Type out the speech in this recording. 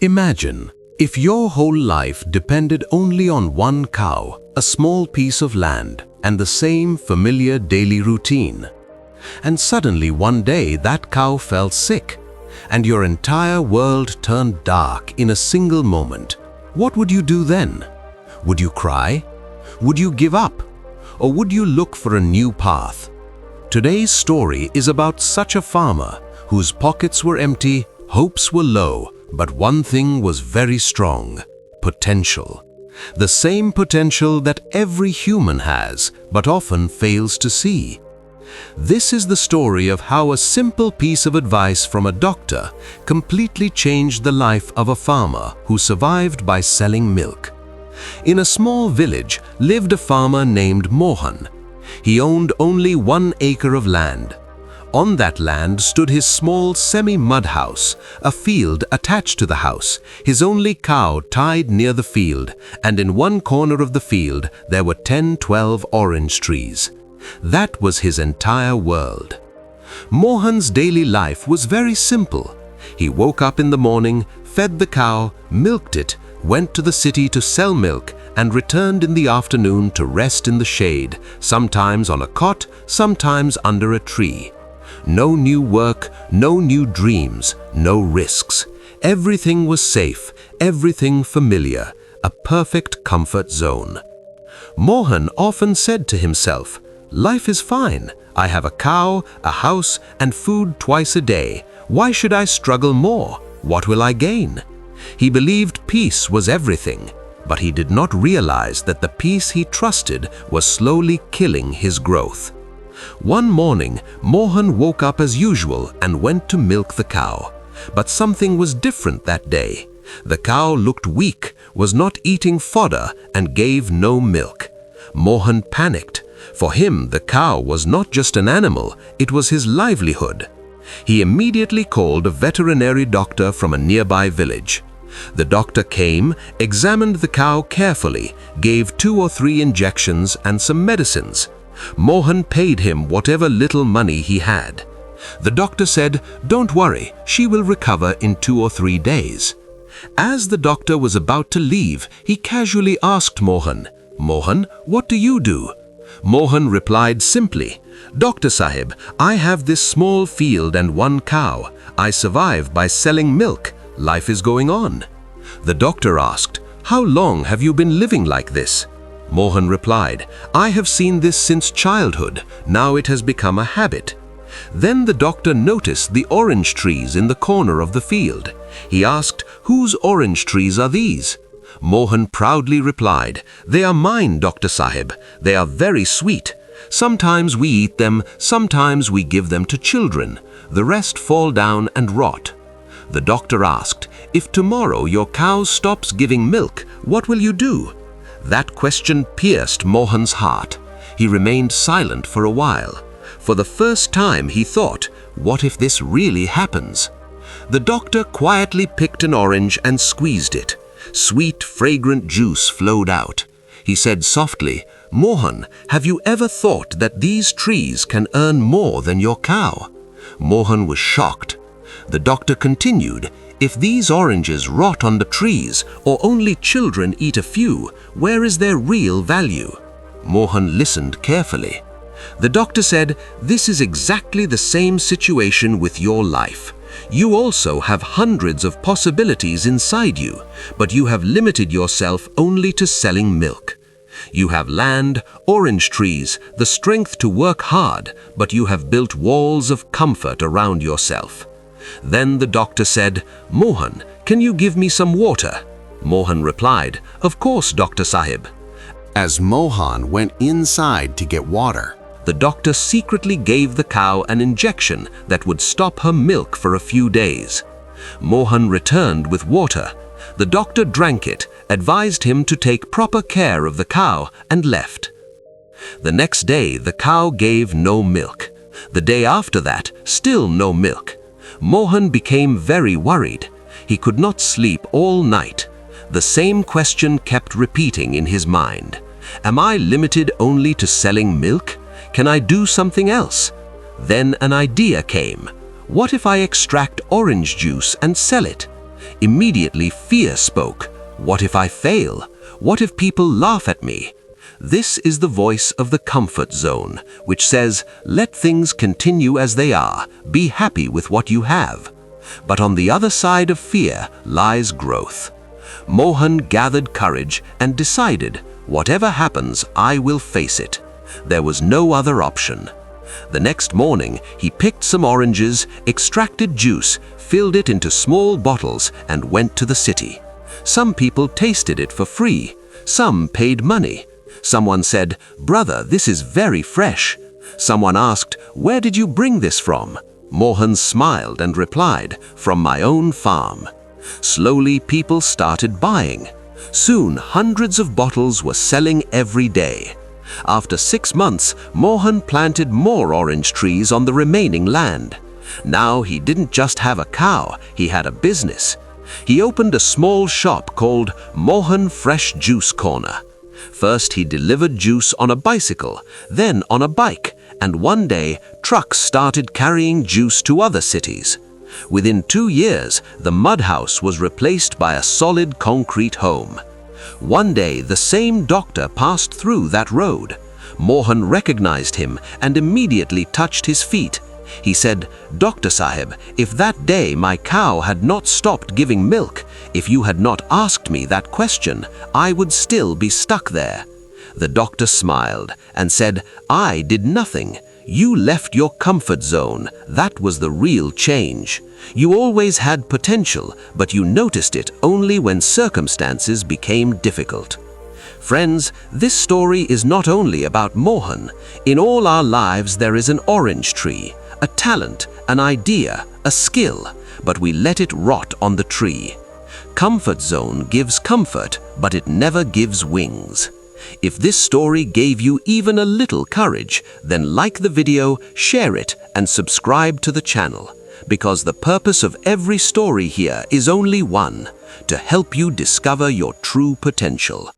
Imagine if your whole life depended only on one cow, a small piece of land, and the same familiar daily routine. And suddenly one day that cow fell sick, and your entire world turned dark in a single moment. What would you do then? Would you cry? Would you give up? Or would you look for a new path? Today's story is about such a farmer whose pockets were empty, hopes were low, but one thing was very strong: potential. The same potential that every human has, but often fails to see. This is the story of how a simple piece of advice from a doctor completely changed the life of a farmer who survived by selling milk. In a small village lived a farmer named Mohan. He owned only 1 acre of land. On that land stood his small semi-mud house, a field attached to the house, his only cow tied near the field, and in one corner of the field there were 10-12 orange trees. That was his entire world. Mohan's daily life was very simple. He woke up in the morning, fed the cow, milked it, went to the city to sell milk, and returned in the afternoon to rest in the shade, sometimes on a cot, sometimes under a tree. No new work, no new dreams, no risks. Everything was safe, everything familiar, a perfect comfort zone. Mohan often said to himself, "Life is fine. I have a cow, a house, and food twice a day. Why should I struggle more? What will I gain?" He believed peace was everything, but he did not realize that the peace he trusted was slowly killing his growth. One morning, Mohan woke up as usual and went to milk the cow. But something was different that day. The cow looked weak, was not eating fodder, and gave no milk. Mohan panicked. For him, the cow was not just an animal, it was his livelihood. He immediately called a veterinary doctor from a nearby village. The doctor came, examined the cow carefully, gave 2 or 3 injections and some medicines. Mohan paid him whatever little money he had. The doctor said, "Don't worry, she will recover in 2 or 3 days." As the doctor was about to leave, he casually asked Mohan, "Mohan, what do you do?" Mohan replied simply, "Dr. Sahib, I have this small field and 1 cow. I survive by selling milk. Life is going on." The doctor asked, "How long have you been living like this?" Mohan replied, "I have seen this since childhood. Now it has become a habit." Then the doctor noticed the orange trees in the corner of the field. He asked, "Whose orange trees are these?" Mohan proudly replied, "They are mine, Dr. Sahib. They are very sweet. Sometimes we eat them, sometimes we give them to children. The rest fall down and rot." The doctor asked, "If tomorrow your cow stops giving milk, what will you do?" That question pierced Mohan's heart. He remained silent for a while. For the first time he thought, what if this really happens? The doctor quietly picked an orange and squeezed it. Sweet, fragrant juice flowed out. He said softly, "Mohan, have you ever thought that these trees can earn more than your cow?" Mohan was shocked. The doctor continued, "If these oranges rot on the trees or only children eat a few, where is their real value?" Mohan listened carefully. The doctor said, "This is exactly the same situation with your life. You also have hundreds of possibilities inside you, but you have limited yourself only to selling milk. You have land, orange trees, the strength to work hard, but you have built walls of comfort around yourself." Then the doctor said, "Mohan, can you give me some water?" Mohan replied, "Of course, Dr. Sahib." As Mohan went inside to get water, The doctor secretly gave the cow an injection that would stop her milk for a few days. Mohan returned with water. The doctor drank it, advised him to take proper care of the cow, and left. The next day, the cow gave no milk. The day after that, still no milk. Mohan became very worried. He could not sleep all night. The same question kept repeating in his mind. Am I limited only to selling milk? Can I do something else? Then an idea came. What if I extract orange juice and sell it? Immediately fear spoke. What if I fail? What if people laugh at me? This is the voice of the comfort zone, which says, let things continue as they are, be happy with what you have. But on the other side of fear lies growth. Mohan gathered courage and decided, whatever happens, I will face it. There was no other option. The next morning, he picked some oranges, extracted juice, filled it into small bottles, and went to the city. Some people tasted it for free. Some paid money. Someone said, "Brother, this is very fresh." Someone asked, "Where did you bring this from?" Mohan smiled and replied, "From my own farm." Slowly, people started buying. Soon, hundreds of bottles were selling every day. After 6 months, Mohan planted more orange trees on the remaining land. Now he didn't just have a cow, he had a business. He opened a small shop called Mohan Fresh Juice Corner. First he delivered juice on a bicycle, then on a bike, and one day trucks started carrying juice to other cities. Within 2 years, the mud house was replaced by a solid concrete home. One day, the same doctor passed through that road. Mohan recognized him and immediately touched his feet. He said, "Dr. Sahib, if that day my cow had not stopped giving milk, if you had not asked me that question, I would still be stuck there." The doctor smiled and said, "I did nothing. You left your comfort zone. That was the real change. You always had potential, but you noticed it only when circumstances became difficult." Friends, this story is not only about Mohan. In all our lives there is an orange tree, a talent, an idea, a skill, but we let it rot on the tree. Comfort zone gives comfort, but it never gives wings. If this story gave you even a little courage, then like the video, share it, and subscribe to the channel. Because the purpose of every story here is only one: to help you discover your true potential.